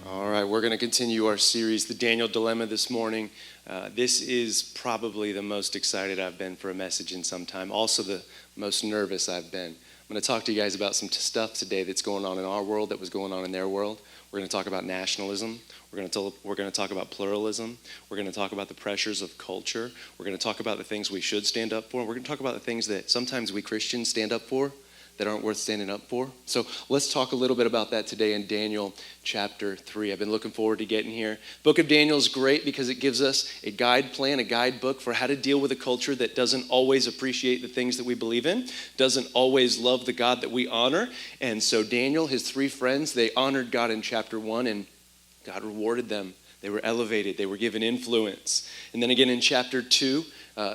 All right, we're going to continue our series, The Daniel Dilemma, this morning. This is probably the most excited I've been for a message in some time. Also the most nervous I've been. I'm going to talk to you guys about some stuff today that's going on in our world that was going on in their world. We're going to talk about nationalism. We're going to talk about pluralism. We're going to talk about the pressures of culture. We're going to talk about the things we should stand up for. We're going to talk about the things that sometimes we Christians stand up for that aren't worth standing up for. So let's talk a little bit about that today in Daniel chapter 3. I've been looking forward to getting here. Book of Daniel is great because it gives us a guide plan, a guidebook for how to deal with a culture that doesn't always appreciate the things that we believe in, doesn't always love the God that we honor. And so Daniel, his three friends, they honored God in chapter 1, and God rewarded them. They were elevated. They were given influence. And then again in chapter 2,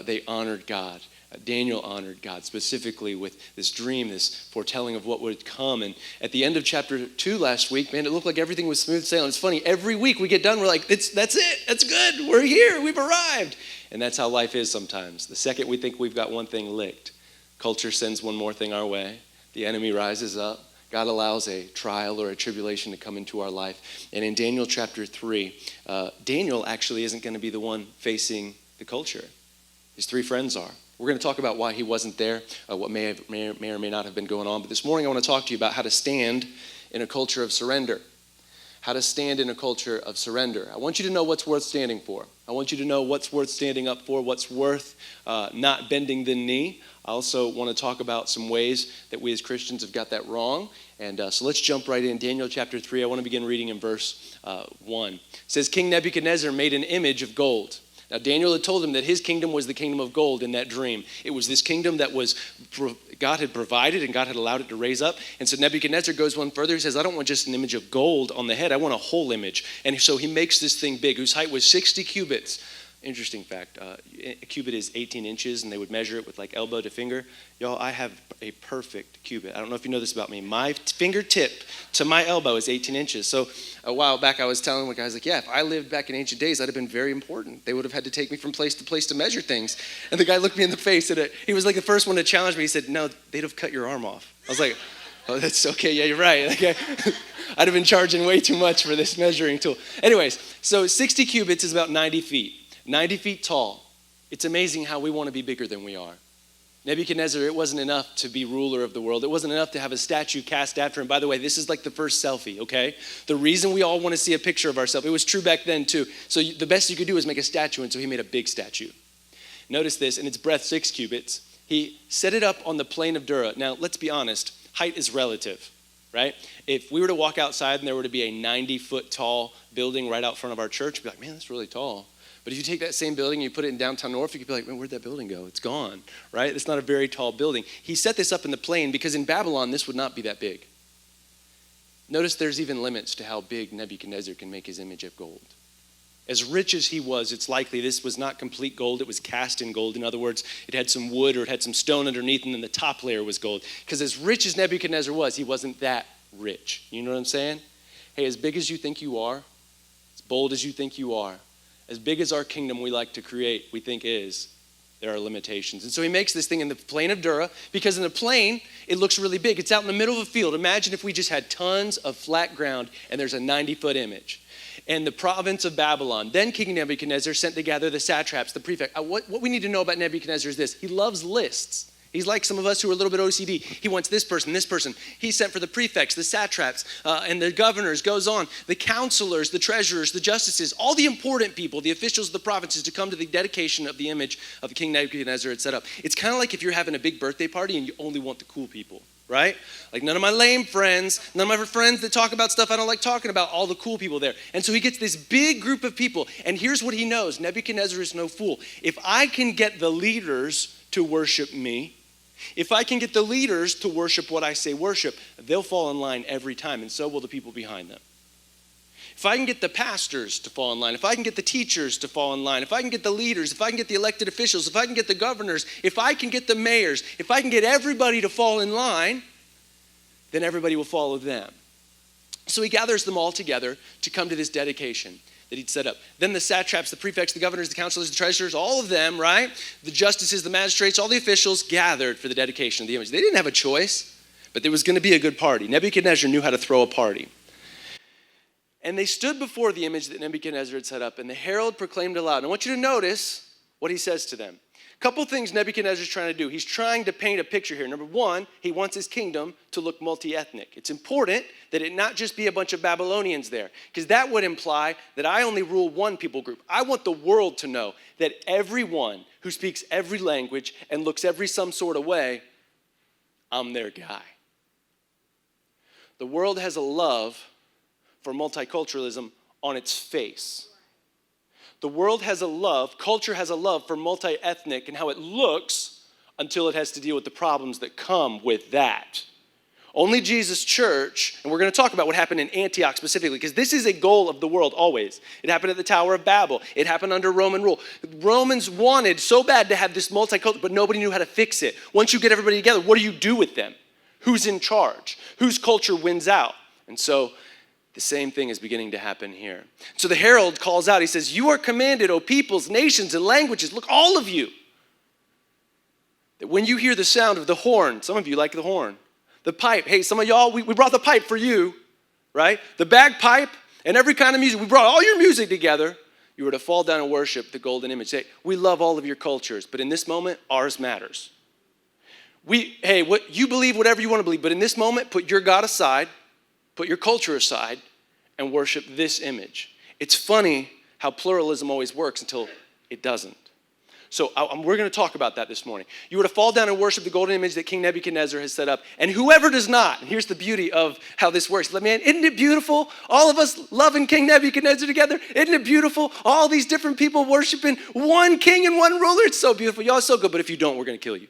they honored God. Daniel honored God specifically with this dream, this foretelling of what would come. And at the end of chapter 2 last week, man, it looked like everything was smooth sailing. It's funny, every week we get done, we're like, that's it, that's good, we're here, we've arrived. And that's how life is sometimes. The second we think we've got one thing licked, culture sends one more thing our way, the enemy rises up, God allows a trial or a tribulation to come into our life. And in Daniel chapter 3, Daniel actually isn't going to be the one facing the culture. His three friends are. We're going to talk about why he wasn't there, what may or may not have been going on. But this morning I want to talk to you about how to stand in a culture of surrender. How to stand in a culture of surrender. I want you to know what's worth standing for. I want you to know what's worth standing up for, what's worth not bending the knee. I also want to talk about some ways that we as Christians have got that wrong. And so let's jump right in. Daniel chapter 3, I want to begin reading in verse 1. It says, King Nebuchadnezzar made an image of gold. Now, Daniel had told him that his kingdom was the kingdom of gold in that dream. It was this kingdom that God had provided and God had allowed it to raise up. And so Nebuchadnezzar goes one further. He says, I don't want just an image of gold on the head. I want a whole image. And so he makes this thing big, whose height was 60 cubits. Interesting fact, a cubit is 18 inches, and they would measure it with like elbow to finger. Y'all, I have a perfect cubit. I don't know if you know this about me. My fingertip to my elbow is 18 inches. So a while back, I was telling one guy, I was like, yeah, if I lived back in ancient days, I'd have been very important. They would have had to take me from place to measure things. And the guy looked me in the face, and he was like the first one to challenge me. He said, no, they'd have cut your arm off. I was like, oh, that's okay. Yeah, you're right. Okay. I'd have been charging way too much for this measuring tool. Anyways, so 60 cubits is about 90 feet. 90 feet tall. It's amazing how we want to be bigger than we are. Nebuchadnezzar, it wasn't enough to be ruler of the world. It wasn't enough to have a statue cast after him. By the way, this is like the first selfie, okay? The reason we all want to see a picture of ourselves, it was true back then too. So the best you could do is make a statue, and so he made a big statue. Notice this, and its breadth 6 cubits. He set it up on the plain of Dura. Now, let's be honest, height is relative, right? If we were to walk outside and there were to be a 90-foot tall building right out front of our church, we'd be like, man, that's really tall. But if you take that same building and you put it in downtown Norfolk, you'd be like, man, where'd that building go? It's gone, right? It's not a very tall building. He set this up in the plain because in Babylon, this would not be that big. Notice there's even limits to how big Nebuchadnezzar can make his image of gold. As rich as he was, it's likely this was not complete gold. It was cast in gold. In other words, it had some wood or it had some stone underneath, and then the top layer was gold. Because as rich as Nebuchadnezzar was, he wasn't that rich. You know what I'm saying? Hey, as big as you think you are, as bold as you think you are, as big as our kingdom we like to create, we think is, there are limitations. And so he makes this thing in the plain of Dura, because in the plain, it looks really big. It's out in the middle of a field. Imagine if we just had tons of flat ground and there's a 90-foot image. And the province of Babylon, then King Nebuchadnezzar sent together the satraps, the prefect. What we need to know about Nebuchadnezzar is this. He loves lists. He's like some of us who are a little bit OCD. He wants this person, this person. He sent for the prefects, the satraps, and the governors, goes on, the counselors, the treasurers, the justices, all the important people, the officials of the provinces to come to the dedication of the image of the King Nebuchadnezzar had set up. It's kind of like if you're having a big birthday party and you only want the cool people, right? Like none of my lame friends, none of my friends that talk about stuff I don't like talking about, all the cool people there. And so he gets this big group of people, and here's what he knows. Nebuchadnezzar is no fool. If I can get the leaders to worship me, if I can get the leaders to worship what I say worship, they'll fall in line every time, and so will the people behind them. If I can get the pastors to fall in line, if I can get the teachers to fall in line, if I can get the leaders, if I can get the elected officials, if I can get the governors, if I can get the mayors, if I can get everybody to fall in line, then everybody will follow them. So he gathers them all together to come to this dedication that he'd set up. Then the satraps, the prefects, the governors, the counselors, the treasurers, all of them, right? The justices, the magistrates, all the officials gathered for the dedication of the image. They didn't have a choice, but there was going to be a good party. Nebuchadnezzar knew how to throw a party. And they stood before the image that Nebuchadnezzar had set up, and the herald proclaimed aloud. And I want you to notice what he says to them. A couple things Nebuchadnezzar's trying to do. He's trying to paint a picture here. Number one, he wants his kingdom to look multi-ethnic. It's important that it not just be a bunch of Babylonians there, because that would imply that I only rule one people group. I want the world to know that everyone who speaks every language and looks every some sort of way, I'm their guy. The world has a love for multiculturalism on its face. The world has a love, culture has a love for multi-ethnic and how it looks until it has to deal with the problems that come with that. Only Jesus Church, and we're going to talk about what happened in Antioch specifically, because this is a goal of the world always. It happened at the Tower of Babel. It happened under Roman rule. Romans wanted so bad to have this multicultural, but nobody knew how to fix it. Once you get everybody together, what do you do with them? Who's in charge? Whose culture wins out? And so the same thing is beginning to happen here. So the herald calls out, he says, "You are commanded, O peoples, nations, and languages," look, all of you, that when you hear the sound of the horn, some of you like the horn, the pipe, hey, some of y'all, we brought the pipe for you, right? The bagpipe and every kind of music, we brought all your music together. You were to fall down and worship the golden image. Say, we love all of your cultures, but in this moment, ours matters. What you believe, whatever you want to believe, but in this moment, put your God aside, put your culture aside, and worship this image. It's funny how pluralism always works until it doesn't. So we're going to talk about that this morning. You were to fall down and worship the golden image that King Nebuchadnezzar has set up. And whoever does not, and here's the beauty of how this works. Man, isn't it beautiful? All of us loving King Nebuchadnezzar together. Isn't it beautiful? All these different people worshiping one king and one ruler. It's so beautiful. Y'all are so good. But if you don't, we're going to kill you.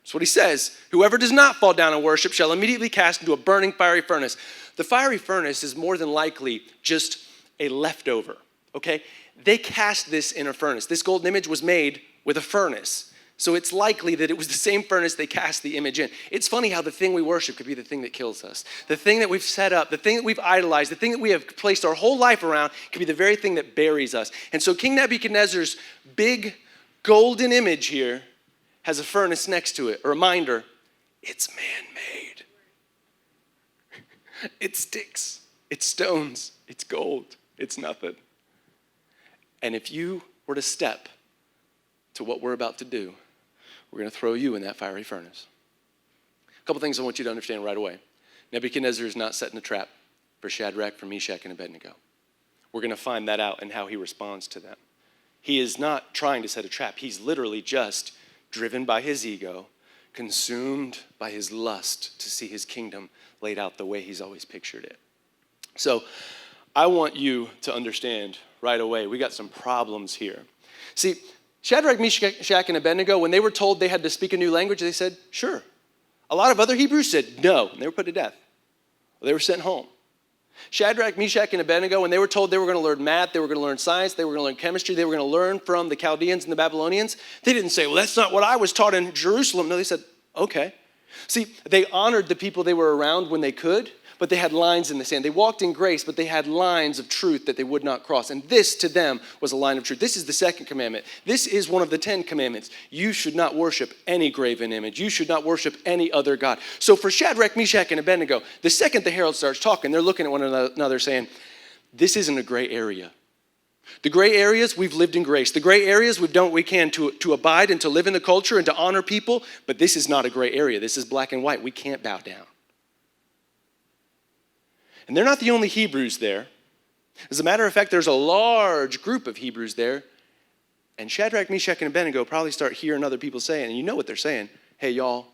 That's what he says. Whoever does not fall down and worship shall immediately cast into a burning fiery furnace. The fiery furnace is more than likely just a leftover, okay? They cast this in a furnace. This golden image was made with a furnace. So it's likely that it was the same furnace they cast the image in. It's funny how the thing we worship could be the thing that kills us. The thing that we've set up, the thing that we've idolized, the thing that we have placed our whole life around could be the very thing that buries us. And so King Nebuchadnezzar's big golden image here has a furnace next to it, a reminder, it's man-made. It's sticks, it's stones, it's gold, it's nothing. And if you were to step to what we're about to do, we're going to throw you in that fiery furnace. A couple things I want you to understand right away. Nebuchadnezzar is not setting a trap for Shadrach, for Meshach, and Abednego. We're going to find that out in how he responds to them. He is not trying to set a trap. He's literally just driven by his ego, consumed by his lust to see his kingdom laid out the way he's always pictured it. So I want you to understand right away, we got some problems here. See, Shadrach, Meshach, and Abednego, when they were told they had to speak a new language, they said, sure. A lot of other Hebrews said no, and they were put to death. They were sent home. Shadrach, Meshach, and Abednego, when they were told they were going to learn math, they were going to learn science, they were going to learn chemistry, they were going to learn from the Chaldeans and the Babylonians, they didn't say, well, that's not what I was taught in Jerusalem. No, they said, okay. See, they honored the people they were around when they could, but they had lines in the sand. They walked in grace, but they had lines of truth that they would not cross. And this, to them, was a line of truth. This is the second commandment. This is one of the 10 commandments. You should not worship any graven image. You should not worship any other God. So for Shadrach, Meshach, and Abednego, the second the herald starts talking, they're looking at one another saying, this isn't a gray area. The gray areas, we've lived in grace. The gray areas, we've done what we can to abide and to live in the culture and to honor people, but this is not a gray area. This is black and white. We can't bow down. And they're not the only Hebrews there. As a matter of fact, there's a large group of Hebrews there. And Shadrach, Meshach, and Abednego probably start hearing other people saying, and you know what they're saying, hey, y'all,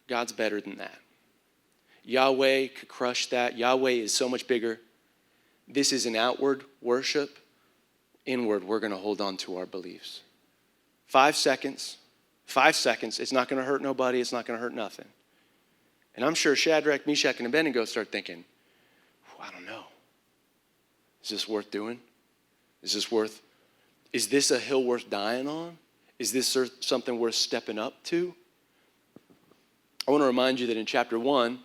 God's better than that. Yahweh could crush that. Yahweh is so much bigger. This is an outward worship. Inward, we're going to hold on to our beliefs. 5 seconds. It's not going to hurt nobody. It's not going to hurt nothing. And I'm sure Shadrach, Meshach, and Abednego start thinking, I don't know. Is this worth doing? Is this a hill worth dying on? Is this something worth stepping up to? I want to remind you that in chapter 1,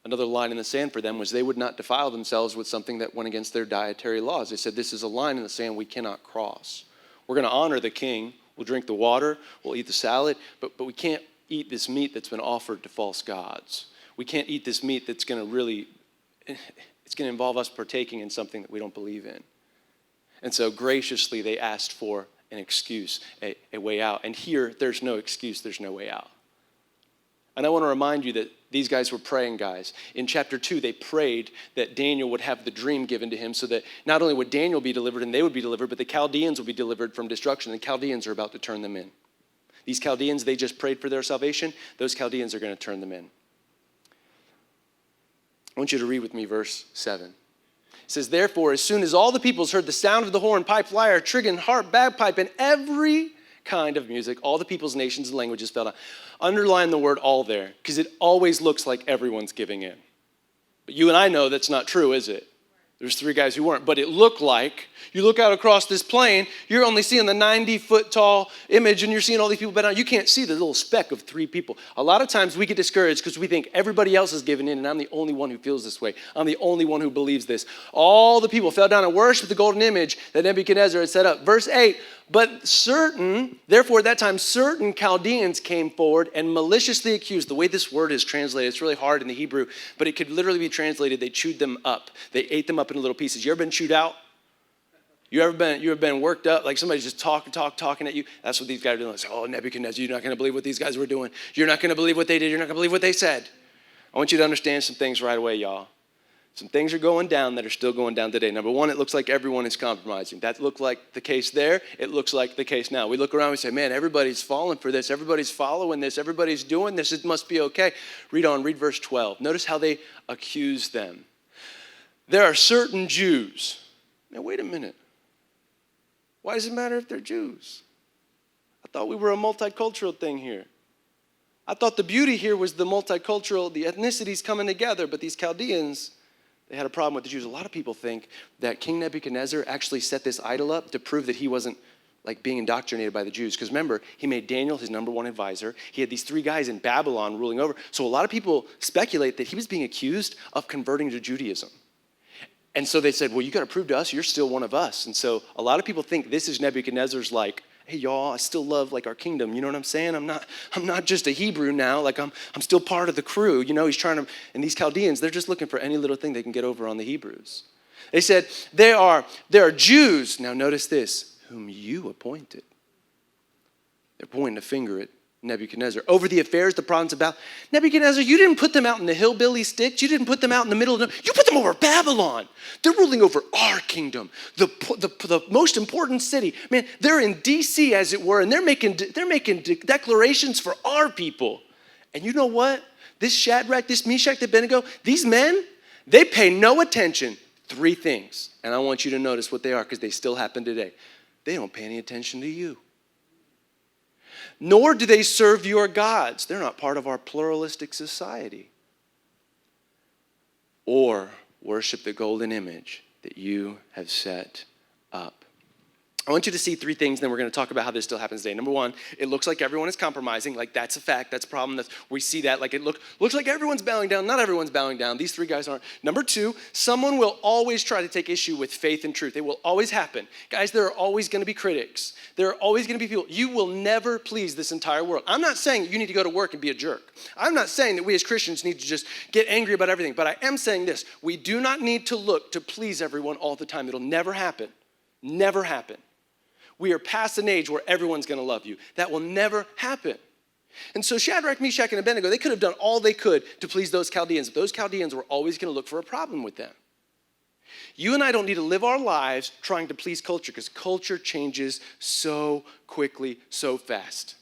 another line in the sand for them was they would not defile themselves with something that went against their dietary laws. They said, this is a line in the sand we cannot cross. We're going to honor the king. We'll drink the water. We'll eat the salad. But we can't eat this meat that's been offered to false gods. We can't eat this meat that's going to really, it's It's going to involve us partaking in something that we don't believe in. And so graciously, they asked for an excuse, a way out. And here, there's no excuse, there's no way out. And I want to remind you that these guys were praying guys. In chapter 2, they prayed that Daniel would have the dream given to him so that not only would Daniel be delivered and they would be delivered, but the Chaldeans would be delivered from destruction. The Chaldeans are about to turn them in. These Chaldeans, they just prayed for their salvation. Those Chaldeans are going to turn them in. I want you to read with me verse 7. It says, therefore, as soon as all the peoples heard the sound of the horn, pipe, lyre, trigon, harp, bagpipe, and every kind of music, all the peoples, nations, and languages fell down. Underline the word all there, because it always looks like everyone's giving in. But you and I know that's not true, is it? There's 3 guys who weren't. But it looked like, you look out across this plain, you're only seeing the 90-foot tall image, and you're seeing all these people bent down. You can't see the little speck of 3 people. A lot of times we get discouraged because we think everybody else is giving in, and I'm the only one who feels this way. I'm the only one who believes this. All the people fell down and worshiped the golden image that Nebuchadnezzar had set up. Verse 8, therefore at that time, certain Chaldeans came forward and maliciously accused. The way this word is translated, it's really hard in the Hebrew, but it could literally be translated, they chewed them up. They ate them up into little pieces. You ever been chewed out? You ever been worked up, like somebody's just talking at you? That's what these guys are doing. Like, oh, Nebuchadnezzar, you're not going to believe what these guys were doing. You're not going to believe what they did. You're not going to believe what they said. I want you to understand some things right away, y'all. Some things are going down that are still going down today. Number one, it looks like everyone is compromising. That looked like the case there. It looks like the case now. We look around and we say, man, everybody's falling for this. Everybody's following this. Everybody's doing this. It must be okay. Read on. Read verse 12. Notice how they accuse them. There are certain Jews. Now, wait a minute. Why does it matter if they're Jews? I thought we were a multicultural thing here. I thought the beauty here was the multicultural, the ethnicities coming together, but these Chaldeans, they had a problem with the Jews. A lot of people think that King Nebuchadnezzar actually set this idol up to prove that he wasn't like being indoctrinated by the Jews. Because remember, he made Daniel his number one advisor. He had these 3 guys in Babylon ruling over. So a lot of people speculate that he was being accused of converting to Judaism. And so they said, well, you got to prove to us you're still one of us. And so a lot of people think this is Nebuchadnezzar's like, hey, y'all, I still love like our kingdom. You know what I'm saying? I'm not just a Hebrew now. Like I'm still part of the crew. You know, he's trying to, and these Chaldeans, they're just looking for any little thing they can get over on the Hebrews. They said, there are Jews. Now notice this, whom you appointed. They're pointing a finger at Nebuchadnezzar. Over the affairs, the province of Babylon. Nebuchadnezzar, you didn't put them out in the hillbilly sticks. You didn't put them out in the middle of the, you put them over Babylon. They're ruling over our kingdom, the most important city. Man, they're in D.C. as it were, and they're making declarations for our people. And you know what? This Shadrach, this Meshach, the Abednego, these men, they pay no attention. 3 things. And I want you to notice what they are because they still happen today. They don't pay any attention to you. Nor do they serve your gods. They're not part of our pluralistic society. Or worship the golden image that you have set up. I want you to see 3 things, then we're going to talk about how this still happens today. Number 1, it looks like everyone is compromising. Like that's a fact, that's a problem. We see that. Like it looks like everyone's bowing down. Not everyone's bowing down. These 3 guys aren't. Number 2, someone will always try to take issue with faith and truth. It will always happen. Guys, there are always going to be critics. There are always going to be people. You will never please this entire world. I'm not saying you need to go to work and be a jerk. I'm not saying that we as Christians need to just get angry about everything. But I am saying this. We do not need to look to please everyone all the time. It'll never happen. Never happen. We are past an age where everyone's going to love you. That will never happen. And so Shadrach, Meshach, and Abednego, they could have done all they could to please those Chaldeans. But those Chaldeans were always going to look for a problem with them. You and I don't need to live our lives trying to please culture because culture changes so quickly, so fast.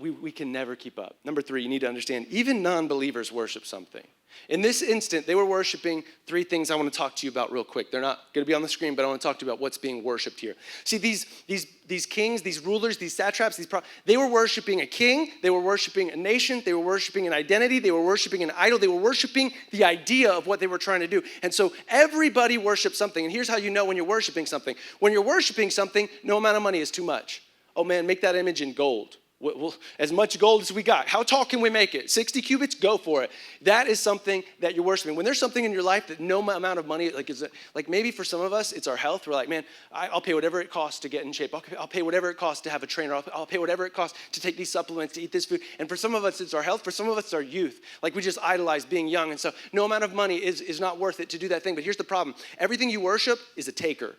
We can never keep up. Number 3, you need to understand, even non-believers worship something. In this instant, they were worshiping 3 things I want to talk to you about real quick. They're not going to be on the screen, but I want to talk to you about what's being worshiped here. See, these kings, these rulers, these satraps, they were worshiping a king, they were worshiping a nation, they were worshiping an identity, they were worshiping an idol, they were worshiping the idea of what they were trying to do. And so everybody worships something. And here's how you know when you're worshiping something. When you're worshiping something, no amount of money is too much. Oh man, make that image in gold. As much gold as we got. How tall can we make it? 60 cubits? Go for it. That is something that you're worshiping. When there's something in your life that no amount of money, like maybe for some of us, it's our health. We're like, man, I'll pay whatever it costs to get in shape. I'll pay whatever it costs to have a trainer. I'll pay whatever it costs to take these supplements, to eat this food. And for some of us, it's our health. For some of us, it's our youth. Like we just idolize being young. And so no amount of money is not worth it to do that thing. But here's the problem. Everything you worship is a taker.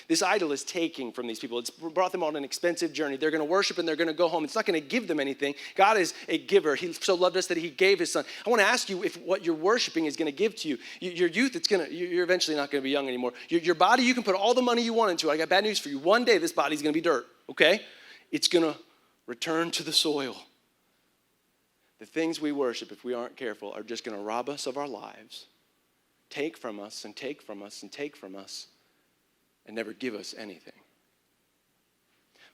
This idol is taking from these people. It's brought them on an expensive journey. They're going to worship and they're going to go home. It's not going to give them anything. God is a giver. He so loved us that he gave his son. I want to ask you if what you're worshiping is going to give to you. Your youth, you're eventually not going to be young anymore. Your body, you can put all the money you want into it. I got bad news for you. One day this body's going to be dirt, okay? It's going to return to the soil. The things we worship, if we aren't careful, are just going to rob us of our lives, take from us and take from us and take from us, and never give us anything.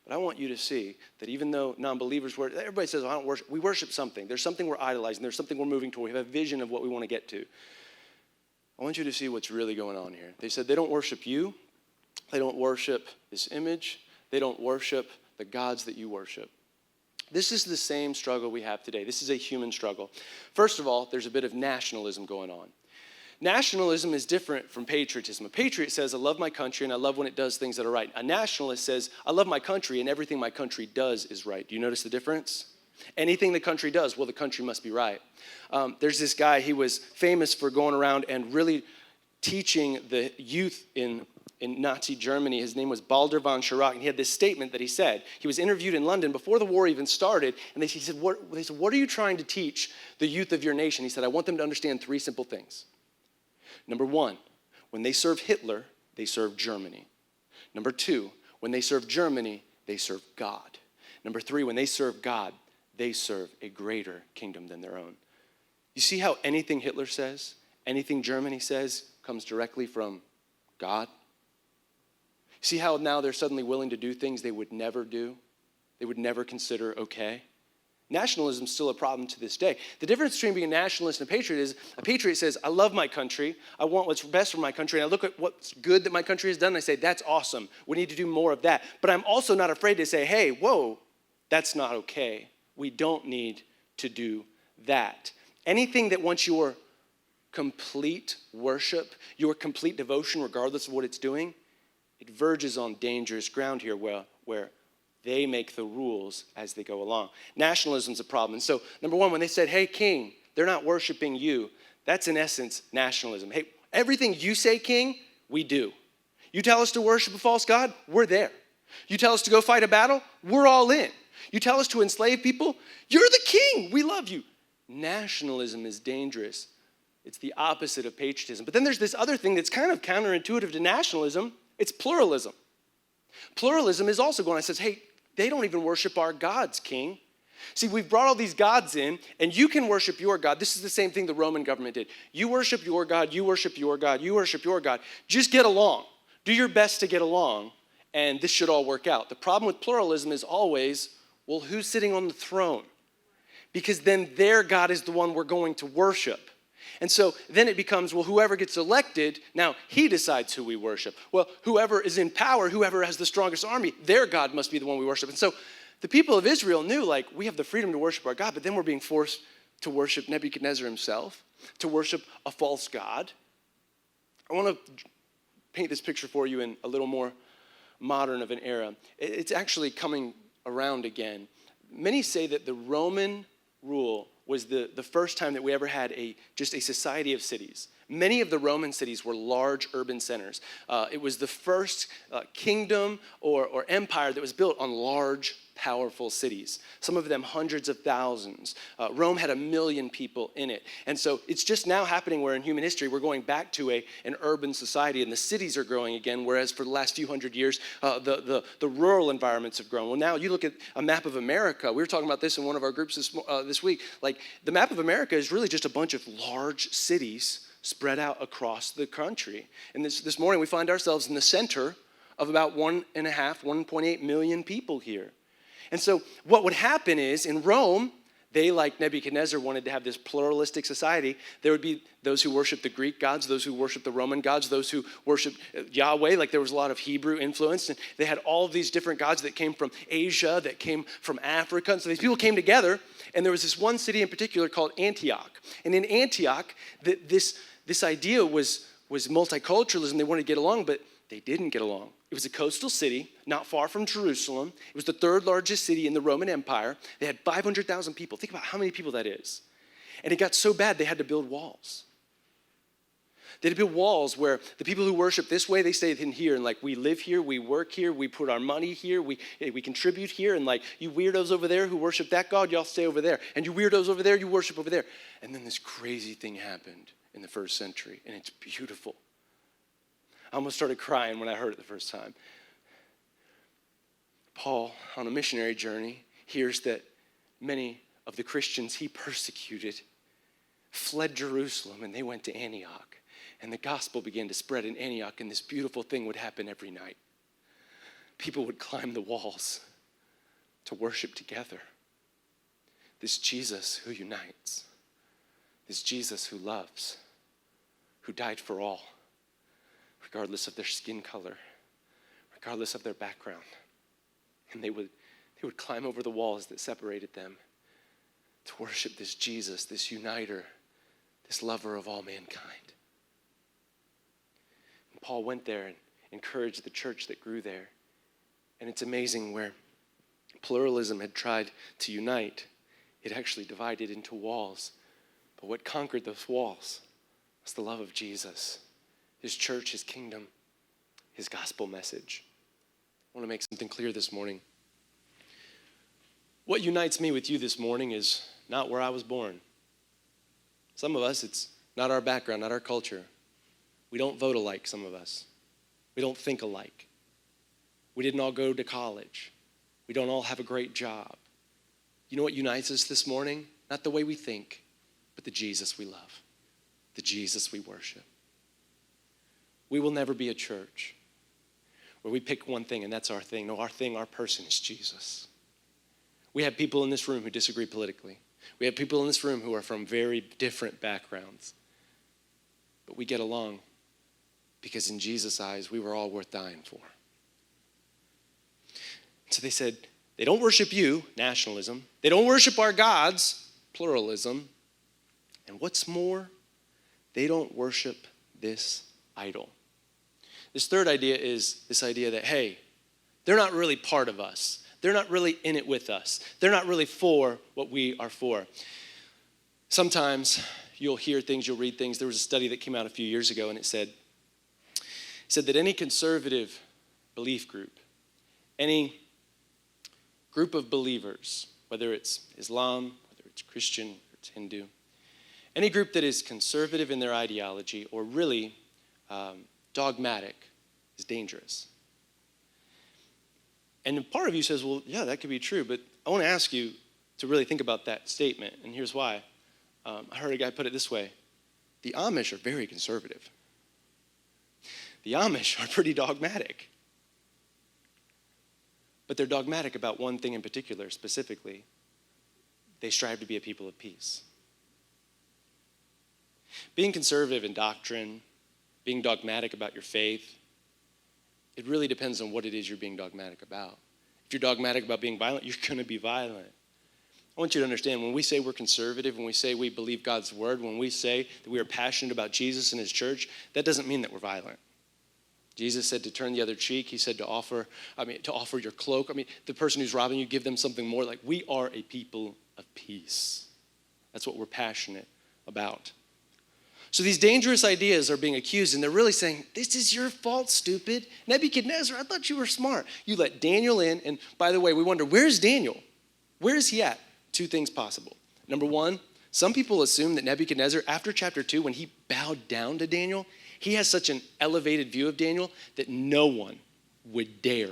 But I want you to see that even though non-believers everybody says, I don't worship. We worship something. There's something we're idolizing. There's something we're moving toward. We have a vision of what we want to get to. I want you to see what's really going on here. They said they don't worship you. They don't worship this image. They don't worship the gods that you worship. This is the same struggle we have today. This is a human struggle. First of all, there's a bit of nationalism going on. Nationalism is different from patriotism. A patriot says, I love my country and I love when it does things that are right. A nationalist says, I love my country and everything my country does is right. Do you notice the difference? Anything the country does, well, the country must be right. There's this guy, he was famous for going around and really teaching the youth in Nazi Germany. His name was Baldur von Schirach, and he had this statement that he said. He was interviewed in London before the war even started, and they said, what are you trying to teach the youth of your nation? He said, I want them to understand three simple things. Number one, when they serve Hitler, they serve Germany. Number two, when they serve Germany, they serve God. Number three, when they serve God, they serve a greater kingdom than their own. You see how anything Hitler says, anything Germany says, comes directly from God? See how now they're suddenly willing to do things they would never do, they would never consider okay? Nationalism is still a problem to this day. The difference between being a nationalist and a patriot is a patriot says, I love my country. I want what's best for my country. And I look at what's good that my country has done. And I say, that's awesome. We need to do more of that. But I'm also not afraid to say, hey, whoa, that's not okay. We don't need to do that. Anything that wants your complete worship, your complete devotion, regardless of what it's doing, it verges on dangerous ground here where they make the rules as they go along. Nationalism's a problem. And so, number one, when they said, hey, king, they're not worshiping you, that's in essence nationalism. Hey, everything you say, king, we do. You tell us to worship a false god, we're there. You tell us to go fight a battle, we're all in. You tell us to enslave people, you're the king, we love you. Nationalism is dangerous. It's the opposite of patriotism. But then there's this other thing that's kind of counterintuitive to nationalism. It's pluralism. Pluralism is also going on and says, hey, they don't even worship our gods, king. See, we've brought all these gods in, and you can worship your God. This is the same thing the Roman government did. You worship your God, you worship your God, you worship your God. Just get along. Do your best to get along, and this should all work out. The problem with pluralism is always, well, who's sitting on the throne? Because then their God is the one we're going to worship. And so then it becomes, well, whoever gets elected, now he decides who we worship. Well, whoever is in power, whoever has the strongest army, their God must be the one we worship. And so the people of Israel knew, like, we have the freedom to worship our God, but then we're being forced to worship Nebuchadnezzar himself, to worship a false god. I want to paint this picture for you in a little more modern of an era. It's actually coming around again. Many say that the Roman rule was the first time that we ever had just a society of cities. Many of the Roman cities were large urban centers. It was the first kingdom or empire that was built on large, powerful cities. Some of them hundreds of thousands. Rome had 1 million people in it. And so it's just now happening where in human history we're going back to an urban society and the cities are growing again, whereas for the last few hundred years the rural environments have grown. Well, now you look at a map of America. We were talking about this in one of our groups this week. Like, the map of America is really just a bunch of large cities spread out across the country. And this morning we find ourselves in the center of about 1.8 million people here. And so what would happen is in Rome, They, like Nebuchadnezzar, wanted to have this pluralistic society. There would be those who worship the Greek gods, those who worship the Roman gods, those who worship Yahweh. Like there was a lot of Hebrew influence. And they had all of these different gods that came from Asia, that came from Africa. And so these people came together. And there was this one city in particular called Antioch. And in Antioch, this idea was multiculturalism. They wanted to get along, but they didn't get along. It was a coastal city, not far from Jerusalem. It was the third largest city in the Roman Empire. They had 500,000 people. Think about how many people that is. And it got so bad, they had to build walls. They had to build walls where the people who worship this way, they stayed in here, and like we live here, we work here, we put our money here, we contribute here, and like you weirdos over there who worship that God, y'all stay over there. And you weirdos over there, you worship over there. And then this crazy thing happened in the first century, and it's beautiful. I almost started crying when I heard it the first time. Paul, on a missionary journey, hears that many of the Christians he persecuted fled Jerusalem, and they went to Antioch. And the gospel began to spread in Antioch, and this beautiful thing would happen every night. People would climb the walls to worship together. This Jesus who unites, this Jesus who loves, who died for all, regardless of their skin color, regardless of their background. And they would climb over the walls that separated them to worship this Jesus, this uniter, this lover of all mankind. And Paul went there and encouraged the church that grew there. And it's amazing where pluralism had tried to unite, it actually divided into walls. But what conquered those walls was the love of Jesus, his church, his kingdom, his gospel message. I want to make something clear this morning. What unites me with you this morning is not where I was born. Some of us, it's not our background, not our culture. We don't vote alike, some of us. We don't think alike. We didn't all go to college. We don't all have a great job. You know what unites us this morning? Not the way we think, but the Jesus we love, the Jesus we worship. We will never be a church where we pick one thing and that's our thing. No, our thing, our person is Jesus. We have people in this room who disagree politically. We have people in this room who are from very different backgrounds. But we get along because in Jesus' eyes, we were all worth dying for. So they said, they don't worship you, nationalism. They don't worship our gods, pluralism. And what's more, they don't worship this idol. This third idea is this idea that, hey, they're not really part of us. They're not really in it with us. They're not really for what we are for. Sometimes you'll hear things, you'll read things. There was a study that came out a few years ago, and it said that any conservative belief group, any group of believers, whether it's Islam, whether it's Christian, or it's Hindu, any group that is conservative in their ideology or really dogmatic is dangerous. And part of you says, well, yeah, that could be true, but I want to ask you to really think about that statement, and here's why. I heard a guy put it this way. The Amish are very conservative. The Amish are pretty dogmatic. But they're dogmatic about one thing in particular, specifically. They strive to be a people of peace. Being conservative in doctrine, being dogmatic about your faith, it really depends on what it is you're being dogmatic about. If you're dogmatic about being violent, you're going to be violent. I want you to understand, when we say we're conservative, when we say we believe God's word, when we say that we are passionate about Jesus and his church, that doesn't mean that we're violent. Jesus said to turn the other cheek. He said to offer your cloak. The person who's robbing you, give them something more. Like, we are a people of peace. That's what we're passionate about. So these dangerous ideas are being accused, and they're really saying, this is your fault, stupid. Nebuchadnezzar, I thought you were smart. You let Daniel in, and by the way, we wonder, where's Daniel? Where is he at? Two things possible. Number one, some people assume that Nebuchadnezzar, after chapter 2, when he bowed down to Daniel, he has such an elevated view of Daniel that no one would dare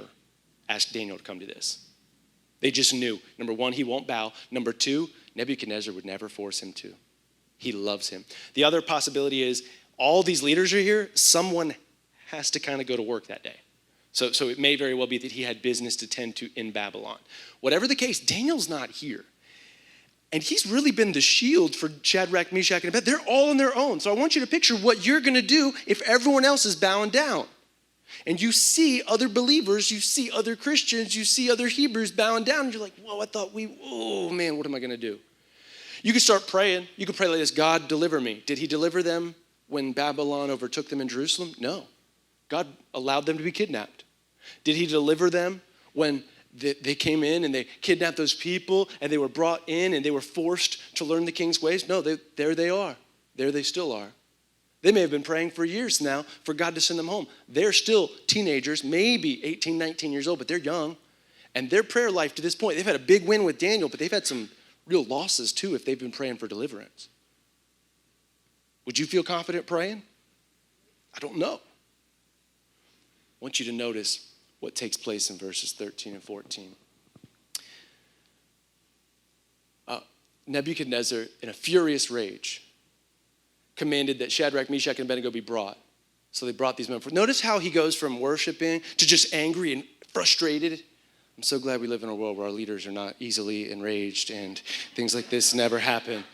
ask Daniel to come to this. They just knew. Number one, he won't bow. Number two, Nebuchadnezzar would never force him to. He loves him. The other possibility is all these leaders are here. Someone has to kind of go to work that day. So it may very well be that he had business to tend to in Babylon. Whatever the case, Daniel's not here. And he's really been the shield for Shadrach, Meshach, and Abednego. They're all on their own. So I want you to picture what you're going to do if everyone else is bowing down. And you see other believers, you see other Christians, you see other Hebrews bowing down. And you're like, whoa, oh man, what am I going to do? You could start praying. You could pray like this: God, deliver me. Did he deliver them when Babylon overtook them in Jerusalem? No. God allowed them to be kidnapped. Did he deliver them when they came in and they kidnapped those people and they were brought in and they were forced to learn the king's ways? No, there they are. There they still are. They may have been praying for years now for God to send them home. They're still teenagers, maybe 18, 19 years old, but they're young. And their prayer life to this point, they've had a big win with Daniel, but they've had some real losses too if they've been praying for deliverance. Would you feel confident praying? I don't know. I want you to notice what takes place in verses 13 and 14. Nebuchadnezzar, in a furious rage, commanded that Shadrach, Meshach, and Abednego be brought. So they brought these men. Notice how he goes from worshiping to just angry and frustrated. I'm so glad we live in a world where our leaders are not easily enraged and things like this never happen.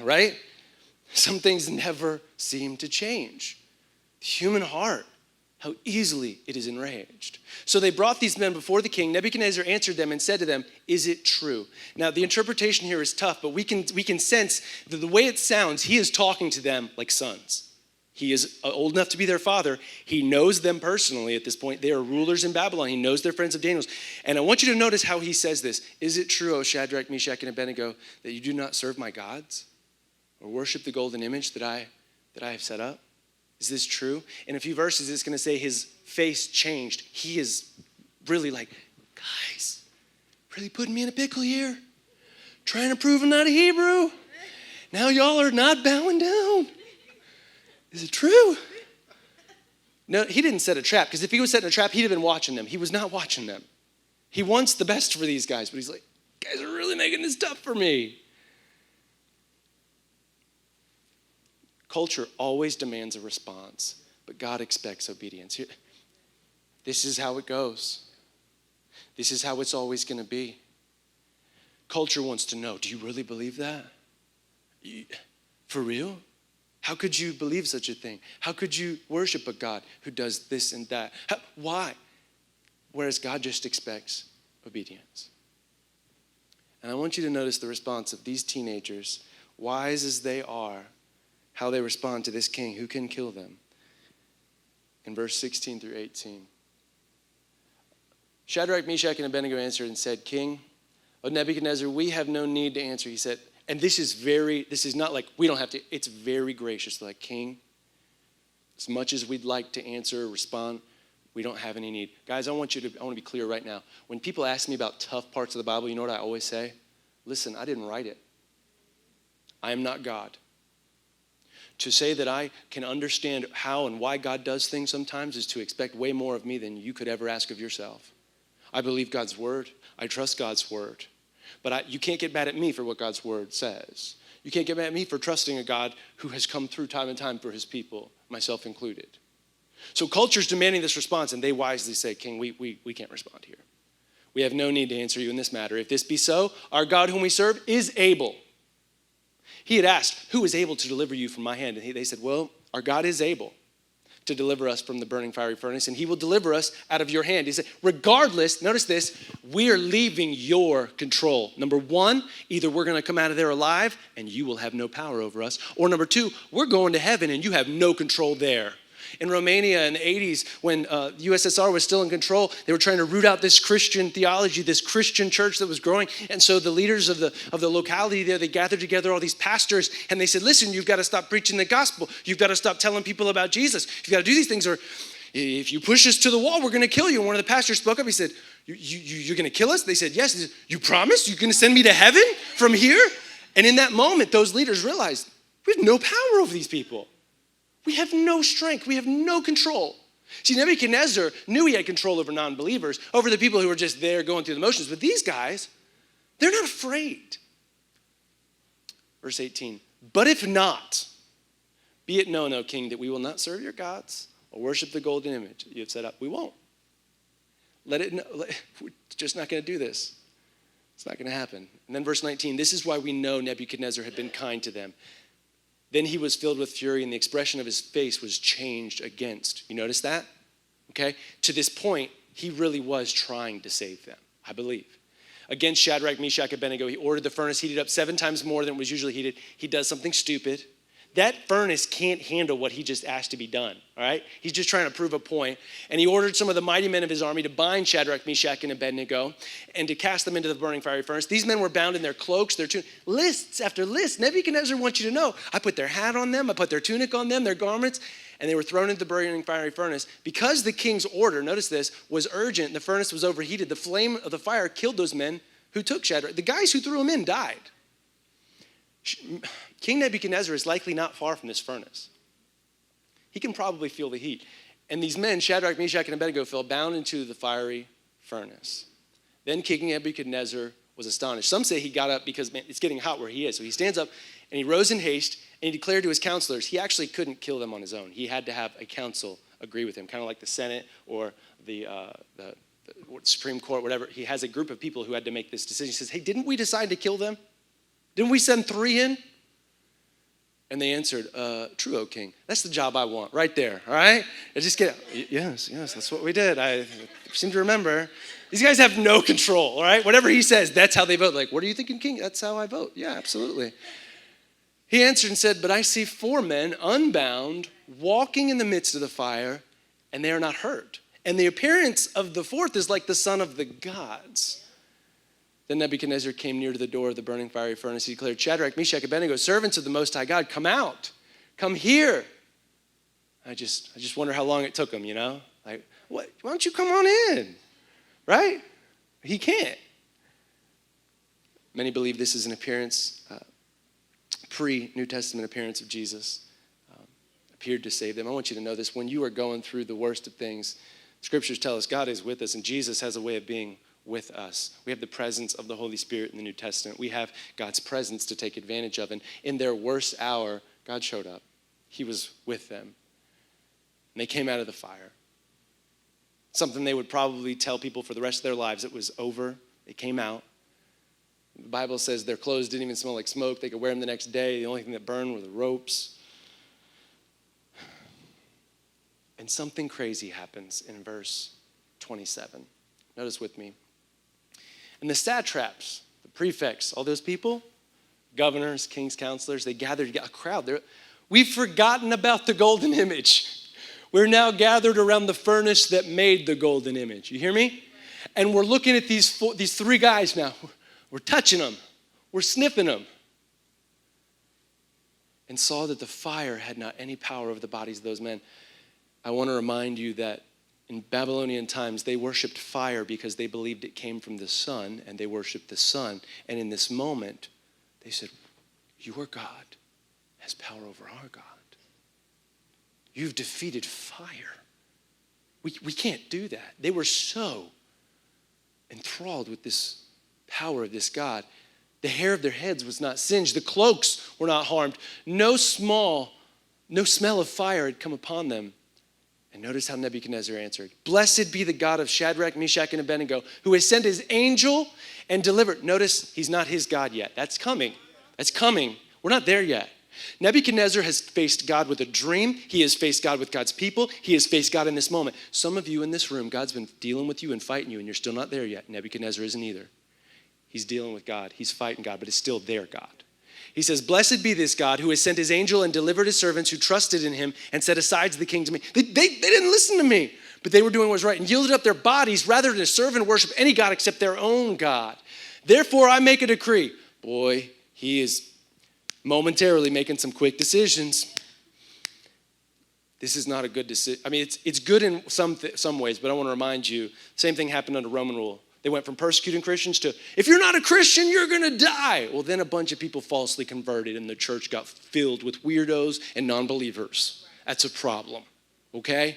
Right? Some things never seem to change. The human heart, how easily it is enraged. So they brought these men before the king. Nebuchadnezzar answered them and said to them, "Is it true?" Now the interpretation here is tough, but we can sense that the way it sounds, he is talking to them like sons. He is old enough to be their father. He knows them personally at this point. They are rulers in Babylon. He knows their friends of Daniel's. And I want you to notice how he says this. "Is it true, O Shadrach, Meshach, and Abednego, that you do not serve my gods or worship the golden image that I have set up? Is this true?" In a few verses, it's going to say his face changed. He is really like, "Guys, really putting me in a pickle here? Trying to prove I'm not a Hebrew? Now y'all are not bowing down. Is it true?" No, he didn't set a trap, because if he was setting a trap, he'd have been watching them. He was not watching them. He wants the best for these guys, but he's like, "Guys are really making this tough for me." Culture always demands a response, but God expects obedience. This is how it goes. This is how it's always going to be. Culture wants to know, do you really believe that? For real? How could you believe such a thing? How could you worship a God who does this and that? Why? Whereas God just expects obedience. And I want you to notice the response of these teenagers, wise as they are, how they respond to this king who can kill them. In verse 16 through 18. Shadrach, Meshach, and Abednego answered and said, "King, O Nebuchadnezzar, we have no need to answer." He said, and this is not like we don't have to, it's very gracious. Like, "King, as much as we'd like to answer or respond, we don't have any need." Guys, I want to be clear right now. When people ask me about tough parts of the Bible, you know what I always say? Listen, I didn't write it. I am not God. To say that I can understand how and why God does things sometimes is to expect way more of me than you could ever ask of yourself. I believe God's word. I trust God's word. But you can't get mad at me for what God's word says. You can't get mad at me for trusting a God who has come through time and time for his people, myself included. So culture's demanding this response, and they wisely say, "King, we can't respond here. We have no need to answer you in this matter. If this be so, our God whom we serve is able." He had asked, "Who is able to deliver you from my hand?" And they said, "Well, our God is able to deliver us from the burning fiery furnace, and he will deliver us out of your hand." He said, regardless, notice this, we are leaving your control. Number one, either we're going to come out of there alive and you will have no power over us. Or number two, we're going to heaven and you have no control there. In Romania in the 80s, when USSR was still in control, they were trying to root out this Christian theology, this Christian church that was growing. And so the leaders of the locality there, they gathered together all these pastors, and they said, "Listen, you've got to stop preaching the gospel. You've got to stop telling people about Jesus. You've got to do these things, or if you push us to the wall, we're going to kill you." And one of the pastors spoke up. He said, You're going to kill us?" They said, "Yes." He said, "You promise? You're going to send me to heaven from here?" And in that moment, those leaders realized, we have no power over these people. We have no strength. We have no control. See, Nebuchadnezzar knew he had control over non-believers, over the people who were just there going through the motions. But these guys, they're not afraid. Verse 18, "But if not, be it known, O king, that we will not serve your gods or worship the golden image that you have set up." We won't. We're just not going to do this. It's not going to happen. And then verse 19, this is why we know Nebuchadnezzar had been kind to them. Then he was filled with fury, and the expression of his face was changed against. You notice that? Okay? To this point, he really was trying to save them, I believe. Against Shadrach, Meshach, and Abednego, he ordered the furnace heated up 7 times more than it was usually heated. He does something stupid. That furnace can't handle what he just asked to be done, all right? He's just trying to prove a point. And he ordered some of the mighty men of his army to bind Shadrach, Meshach, and Abednego and to cast them into the burning fiery furnace. These men were bound in their cloaks, their tunics, lists after lists. Nebuchadnezzar wants you to know, I put their hat on them, I put their tunic on them, their garments, and they were thrown into the burning fiery furnace. Because the king's order, notice this, was urgent, and the furnace was overheated, the flame of the fire killed those men who took Shadrach. The guys who threw him in died. King Nebuchadnezzar is likely not far from this furnace. He can probably feel the heat. And these men, Shadrach, Meshach, and Abednego, fell bound into the fiery furnace. Then King Nebuchadnezzar was astonished. Some say he got up because, man, it's getting hot where he is. So he stands up and he rose in haste and he declared to his counselors, he actually couldn't kill them on his own. He had to have a council agree with him, kind of like the Senate or the Supreme Court, whatever. He has a group of people who had to make this decision. He says, hey, didn't we decide to kill them? Didn't we send 3 in? And they answered, true, O king. That's the job I want, right there, all right? Yes, that's what we did. I seem to remember. These guys have no control, all right? Whatever he says, that's how they vote. Like, what are you thinking, king? That's how I vote. Yeah, absolutely. He answered and said, but I see 4 men unbound, walking in the midst of the fire, and they are not hurt. And the appearance of the 4th is like the son of the gods. Then Nebuchadnezzar came near to the door of the burning fiery furnace. He declared, Shadrach, Meshach, Abednego, servants of the Most High God, come out. Come here. I just wonder how long it took him, you know? Like, what? Why don't you come on in? Right? He can't. Many believe this is an appearance, pre-New Testament appearance of Jesus. Appeared to save them. I want you to know this. When you are going through the worst of things, scriptures tell us God is with us, and Jesus has a way of being with us. We have the presence of the Holy Spirit in the New Testament. We have God's presence to take advantage of. And in their worst hour, God showed up. He was with them. And they came out of the fire. Something they would probably tell people for the rest of their lives. It was over. They came out. The Bible says their clothes didn't even smell like smoke. They could wear them the next day. The only thing that burned were the ropes. And something crazy happens in verse 27. Notice with me. And the satraps, the prefects, all those people, governors, king's counselors, they gathered together, a crowd. We've forgotten about the golden image. We're now gathered around the furnace that made the golden image. You hear me? And we're looking at these 3 guys now. We're touching them. We're sniffing them. And saw that the fire had not any power over the bodies of those men. I want to remind you that in Babylonian times, they worshiped fire because they believed it came from the sun, and they worshiped the sun. And in this moment, they said, your God has power over our God. You've defeated fire. We can't do that. They were so enthralled with this power of this God. The hair of their heads was not singed. The cloaks were not harmed. No smell of fire had come upon them. And notice how Nebuchadnezzar answered. Blessed be the God of Shadrach, Meshach, and Abednego, who has sent his angel and delivered. Notice he's not his God yet. That's coming. That's coming. We're not there yet. Nebuchadnezzar has faced God with a dream. He has faced God with God's people. He has faced God in this moment. Some of you in this room, God's been dealing with you and fighting you, and you're still not there yet. Nebuchadnezzar isn't either. He's dealing with God. He's fighting God, but it's still their God. He says, blessed be this God who has sent his angel and delivered his servants who trusted in him and set aside the king to me. They didn't listen to me, but they were doing what was right and yielded up their bodies rather than to serve and worship any God except their own God. Therefore, I make a decree. Boy, he is momentarily making some quick decisions. This is not a good decision. I mean, it's good in some ways, but I want to remind you, same thing happened under Roman rule. They went from persecuting Christians to, if you're not a Christian, you're going to die. Well, then a bunch of people falsely converted and the church got filled with weirdos and non-believers. That's a problem, okay?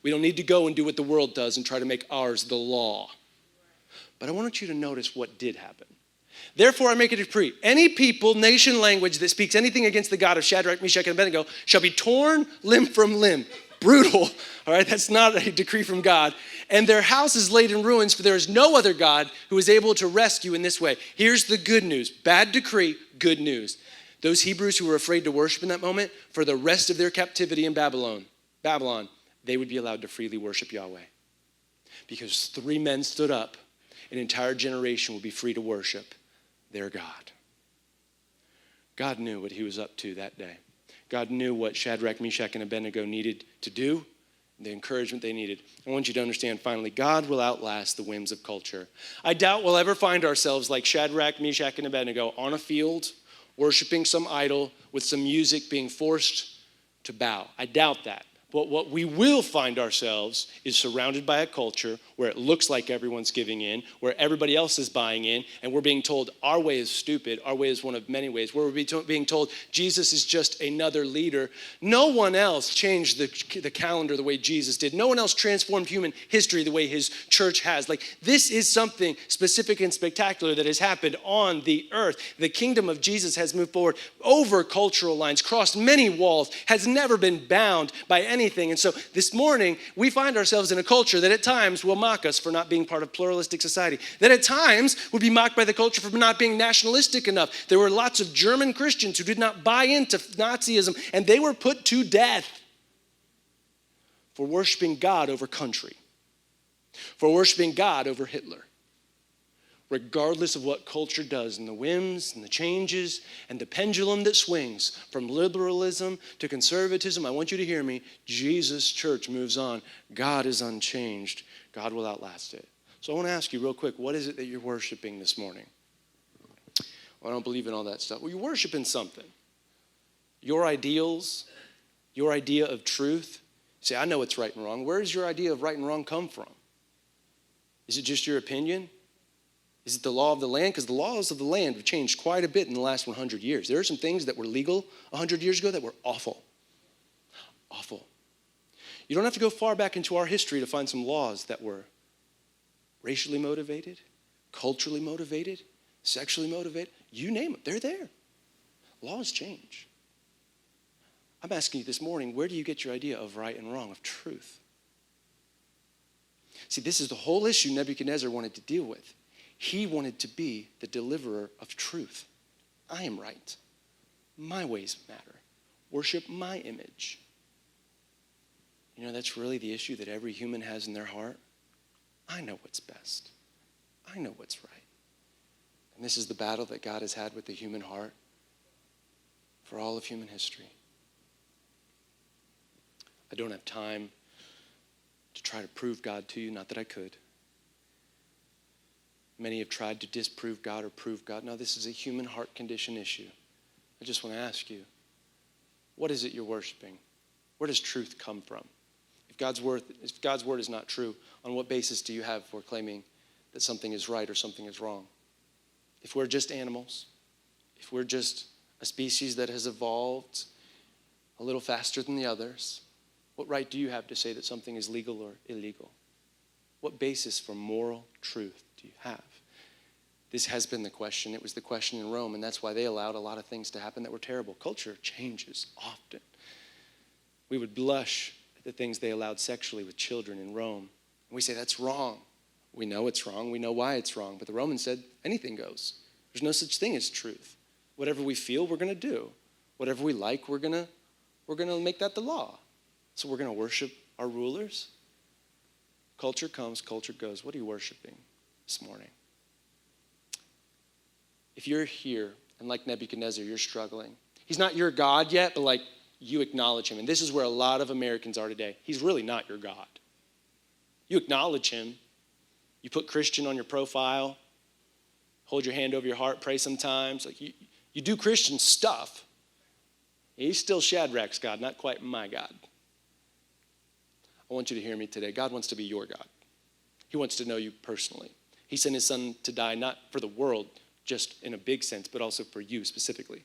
We don't need to go and do what the world does and try to make ours the law. But I want you to notice what did happen. Therefore, I make a decree. Any people, nation, language that speaks anything against the God of Shadrach, Meshach, and Abednego shall be torn limb from limb. Brutal, all right? That's not a decree from God. And their house is laid in ruins, for there is no other God who is able to rescue in this way. Here's the good news. Bad decree, good news. Those Hebrews who were afraid to worship in that moment, for the rest of their captivity in Babylon, they would be allowed to freely worship Yahweh. Because 3 men stood up, an entire generation would be free to worship their God. God knew what he was up to that day. God knew what Shadrach, Meshach, and Abednego needed to do, the encouragement they needed. I want you to understand, finally, God will outlast the whims of culture. I doubt we'll ever find ourselves like Shadrach, Meshach, and Abednego on a field, worshiping some idol with some music being forced to bow. I doubt that. But what we will find ourselves is surrounded by a culture where it looks like everyone's giving in, where everybody else is buying in, and we're being told our way is stupid, our way is one of many ways, where we're being told Jesus is just another leader. No one else changed the calendar the way Jesus did. No one else transformed human history the way his church has. Like, this is something specific and spectacular that has happened on the earth. The kingdom of Jesus has moved forward over cultural lines, crossed many walls, has never been bound by anything. And so this morning, we find ourselves in a culture that at times will mock us for not being part of pluralistic society, that at times would be mocked by the culture for not being nationalistic enough. There were lots of German Christians who did not buy into Nazism, and they were put to death for worshiping God over country, for worshiping God over Hitler. Regardless of what culture does and the whims and the changes and the pendulum that swings from liberalism to conservatism, I want you to hear me. Jesus' church moves on. God is unchanged. God will outlast it. So I want to ask you real quick, what is it that you're worshiping this morning? Well, I don't believe in all that stuff. Well, you're worshiping something. Your ideals, your idea of truth. You say, I know what's right and wrong. Where does your idea of right and wrong come from? Is it just your opinion? Is it the law of the land? Because the laws of the land have changed quite a bit in the last 100 years. There are some things that were legal 100 years ago that were awful. Awful. You don't have to go far back into our history to find some laws that were racially motivated, culturally motivated, sexually motivated. You name it, they're there. Laws change. I'm asking you this morning, where do you get your idea of right and wrong, of truth? See, this is the whole issue Nebuchadnezzar wanted to deal with. He wanted to be the deliverer of truth. I am right. My ways matter. Worship my image. You know, that's really the issue that every human has in their heart. I know what's best. I know what's right. And this is the battle that God has had with the human heart for all of human history. I don't have time to try to prove God to you, not that I could. Many have tried to disprove God or prove God. No, this is a human heart condition issue. I just want to ask you, what is it you're worshiping? Where does truth come from? If God's word is not true, on what basis do you have for claiming that something is right or something is wrong? If we're just animals, if we're just a species that has evolved a little faster than the others, what right do you have to say that something is legal or illegal? What basis for moral truth do you have? This has been the question. It was the question in Rome, and that's why they allowed a lot of things to happen that were terrible. Culture changes often. We would blush at the things they allowed sexually with children in Rome. And we say, that's wrong. We know it's wrong. We know why it's wrong. But the Romans said, anything goes. There's no such thing as truth. Whatever we feel, we're going to do. Whatever we like, we're going to make that the law. So we're going to worship our rulers. Culture comes, culture goes. What are you worshiping this morning? If you're here and like Nebuchadnezzar, you're struggling. He's not your God yet, but like you acknowledge him. And this is where a lot of Americans are today. He's really not your God. You acknowledge him. You put Christian on your profile, hold your hand over your heart, pray sometimes. Like you do Christian stuff. He's still Shadrach's God, not quite my God. I want you to hear me today. God wants to be your God. He wants to know you personally. He sent his son to die not for the world, just in a big sense, but also for you specifically.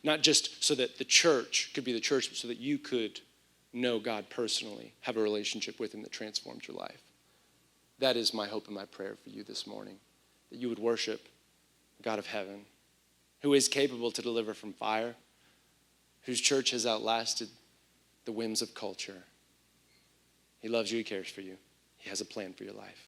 Not just so that the church could be the church, but so that you could know God personally, have a relationship with him that transforms your life. That is my hope and my prayer for you this morning, that you would worship God of heaven, who is capable to deliver from fire, whose church has outlasted the whims of culture. He loves you. He cares for you. He has a plan for your life.